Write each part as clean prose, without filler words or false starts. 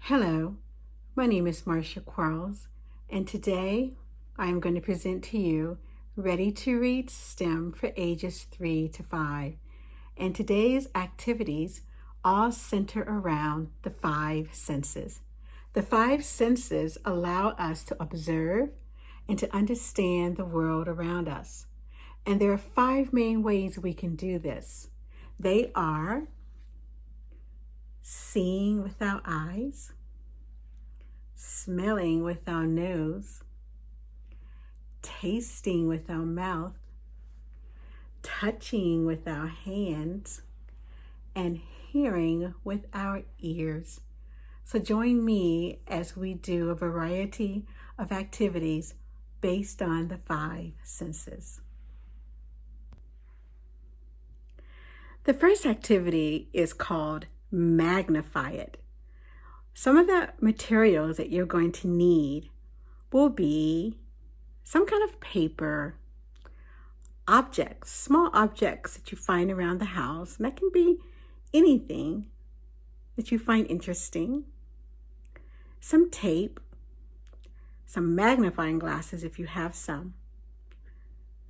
Hello, my name is Marsha Quarles, and today I am going to present to you Ready to Read STEM for ages 3 to 5. And today's activities all center around the five senses. The five senses allow us to observe and to understand the world around us. And there are five main ways we can do this. They are seeing with our eyes, smelling with our nose, tasting with our mouth, touching with our hands, and hearing with our ears. So join me as we do a variety of activities based on the five senses. The first activity is called Magnify It. Some of the materials that you're going to need will be some kind of paper, objects, small objects that you find around the house, and that can be anything that you find interesting, some tape, some magnifying glasses if you have some.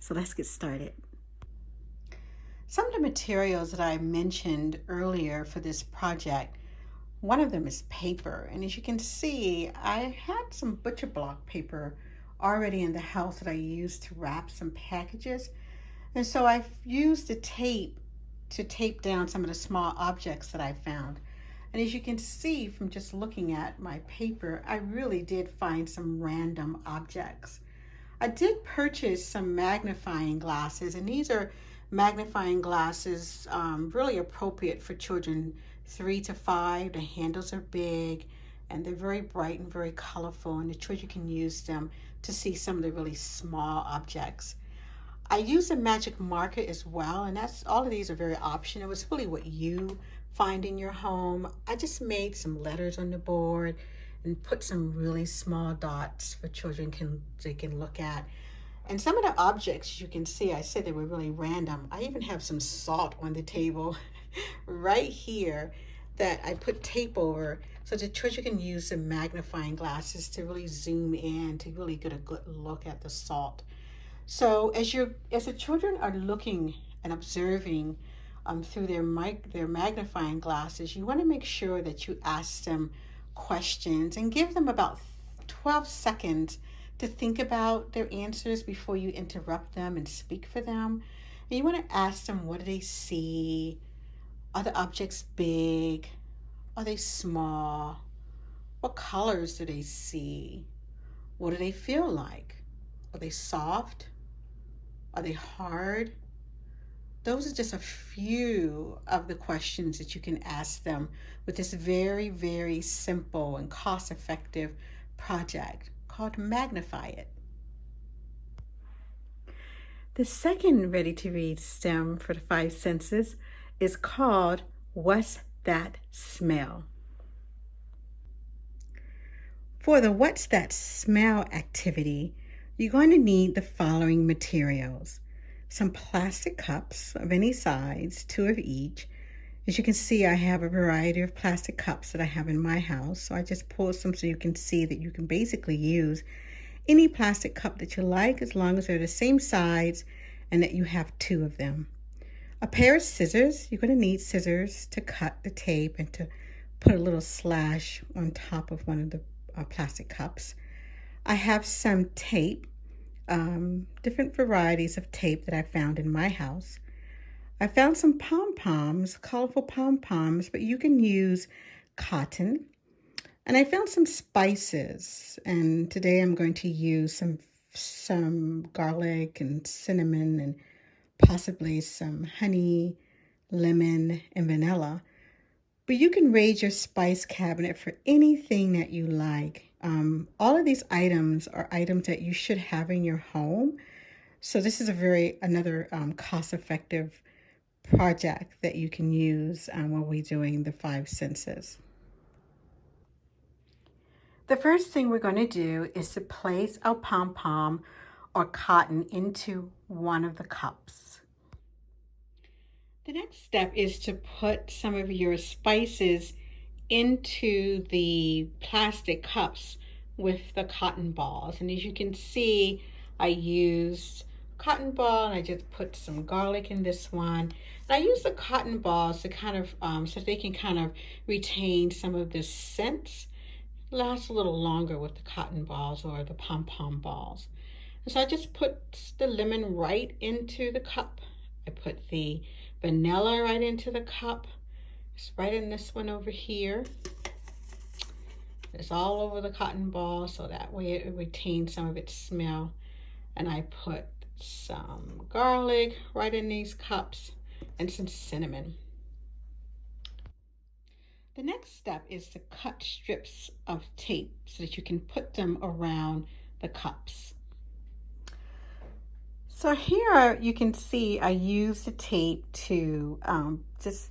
So let's get started. Some of the materials that I mentioned earlier for this project, one of them is paper, and as you can see, I had some butcher block paper already in the house that I used to wrap some packages, and so I've used the tape to tape down some of the small objects that I found. And as you can see from just looking at my paper, I really did find some random objects. I did purchase some magnifying glasses, and these are magnifying glasses really appropriate for children 3 to 5. The handles are big and they're very bright and very colorful, and the children can use them to see some of the really small objects. I use a magic marker as well, and that's all of these are very optional. It's really what you find in your home. I just made some letters on the board and put some really small dots for children they can look at. And some of the objects you can see, I said they were really random. I even have some salt on the table right here that I put tape over so the children can use the magnifying glasses to really zoom in to really get a good look at the salt. So as the children are looking and observing through their magnifying glasses, you want to make sure that you ask them questions and give them about 12 seconds to think about their answers before you interrupt them and speak for them. And you want to ask them, what do they see? Are the objects big? Are they small? What colors do they see? What do they feel like? Are they soft? Are they hard? Those are just a few of the questions that you can ask them with this very, very simple and cost-effective project called Magnify It. The second Ready to Read STEM for the five senses is called What's That Smell? For the What's That Smell activity, you're going to need the following materials. Some plastic cups of any size, 2 of each. As you can see, I have a variety of plastic cups that I have in my house. So I just pulled some so you can see that you can basically use any plastic cup that you like as long as they're the same size and that you have 2 of them. A pair of scissors. You're going to need scissors to cut the tape and to put a little slash on top of one of the plastic cups. I have some tape, different varieties of tape that I found in my house. I found some pom-poms, colorful pom-poms, but you can use cotton. And I found some spices, and today I'm going to use some garlic and cinnamon and possibly some honey, lemon, and vanilla. But you can raid your spice cabinet for anything that you like. All of these items are items that you should have in your home. So this is another cost-effective project that you can use when we're doing the five senses. The first thing we're going to do is to place our pom-pom or cotton into one of the cups. The next step is to put some of your spices into the plastic cups with the cotton balls. And as you can see, I used cotton ball and I just put some garlic in this one. And I use the cotton balls to kind of, so they can kind of retain some of the scents. Lasts a little longer with the cotton balls or the pom-pom balls. And so I just put the lemon right into the cup. I put the vanilla right into the cup. It's right in this one over here. It's all over the cotton ball so that way it retains some of its smell. And I put some garlic right in these cups and some cinnamon. The next step is to cut strips of tape so that you can put them around the cups. So here you can see I use the tape to just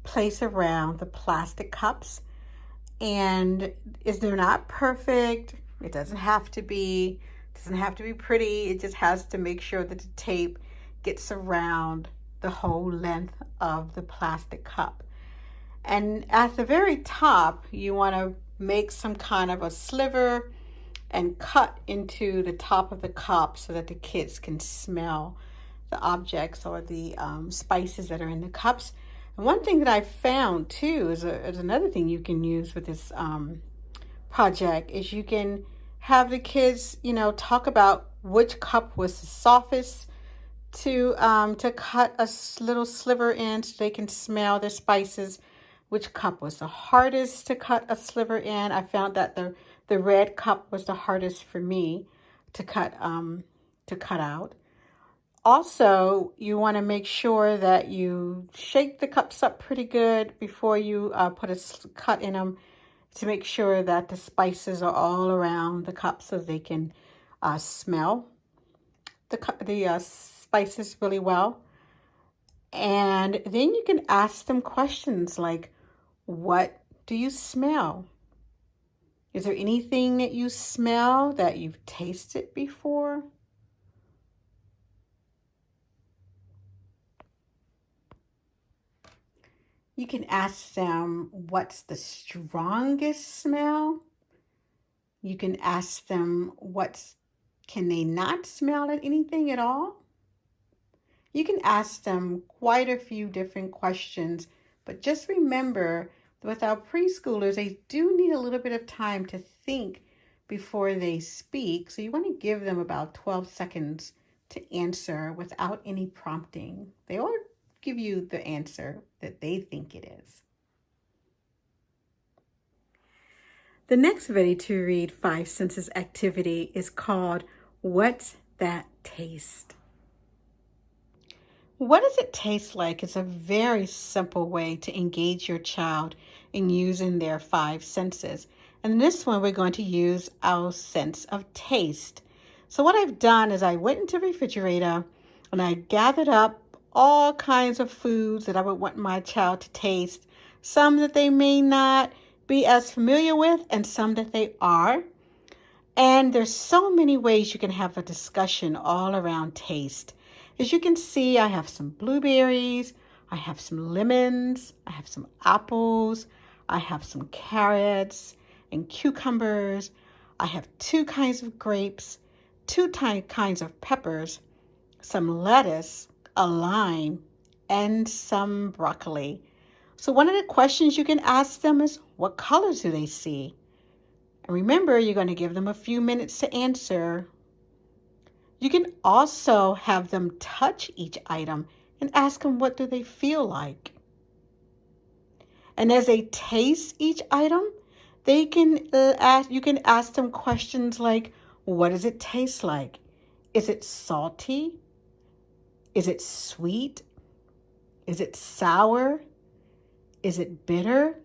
place around the plastic cups, and they're not perfect. It doesn't have to be pretty. It just has to make sure that the tape gets around the whole length of the plastic cup. And at the very top, you want to make some kind of a sliver and cut into the top of the cup so that the kids can smell the objects or the spices that are in the cups. And one thing that I found too is another thing you can use with this project is you can have the kids, talk about which cup was the softest to cut a little sliver in so they can smell the spices. Which cup was the hardest to cut a sliver in? I found that the red cup was the hardest for me to cut out. Also, you want to make sure that you shake the cups up pretty good before you put a cut in them to make sure that the spices are all around the cup so they can smell the spices really well. And then you can ask them questions like, what do you smell? Is there anything that you smell that you've tasted before? You can ask them, what's the strongest smell? You can ask them, can they not smell anything at all? You can ask them quite a few different questions, but just remember that with our preschoolers, they do need a little bit of time to think before they speak. So you want to give them about 12 seconds to answer without any prompting. They will give you the answer that they think it is. The next ready to read 5 senses activity is called What's That Taste? What does it taste like? It's a very simple way to engage your child in using their 5 senses. And in this one, we're going to use our sense of taste. So what I've done is I went into the refrigerator and I gathered up all kinds of foods that I would want my child to taste, some that they may not be as familiar with and some that they are. And there's so many ways you can have a discussion all around taste. As you can see, I have some blueberries, I have some lemons, I have some apples, I have some carrots and cucumbers. I have 2 kinds of grapes, 2 kinds of peppers, some lettuce, a lime, and some broccoli. So one of the questions you can ask them is, what colors do they see? And remember, you're going to give them a few minutes to answer. You can also have them touch each item and ask them, what do they feel like? And as they taste each item, you can ask them questions like, what does it taste like? Is it salty? Is it sweet? Is it sour? Is it bitter?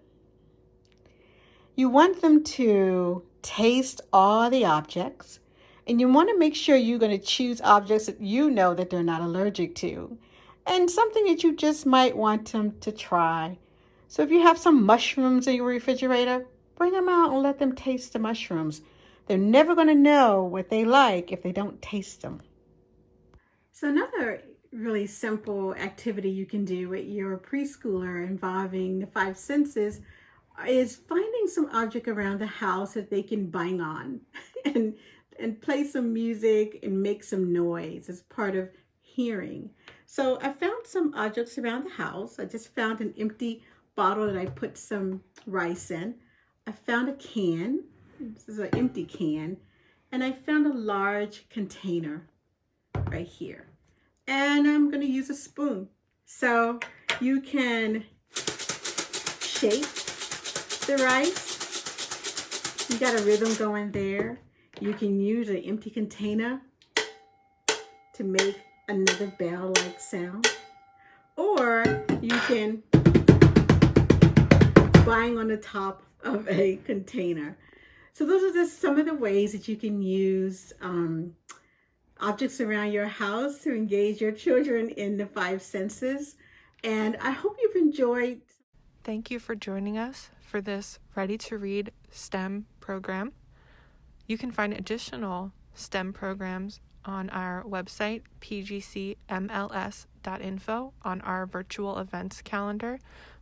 You want them to taste all the objects, and you want to make sure you're going to choose objects that you know that they're not allergic to, and something that you just might want them to try. So if you have some mushrooms in your refrigerator, bring them out and let them taste the mushrooms. They're never going to know what they like if they don't taste them. So another really simple activity you can do with your preschooler involving the 5 senses is finding some object around the house that they can bang on and play some music and make some noise as part of hearing. So I found some objects around the house. I just found an empty bottle that I put some rice in. I found a can. This is an empty can. And I found a large container right here. And I'm going to use a spoon. So you can shake the rice. You got a rhythm going there. You can use an empty container to make another bell-like sound. Or you can bang on the top of a container. So those are just some of the ways that you can use objects around your house to engage your children in the 5 senses. And I hope you've enjoyed. Thank you for joining us for this Ready to Read STEM program. You can find additional STEM programs on our website, PGCMLS.info, on our virtual events calendar.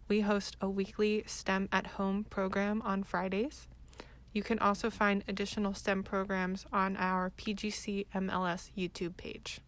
We host a weekly STEM at Home program on Fridays. You can also find additional STEM programs on our PGCMLS YouTube page.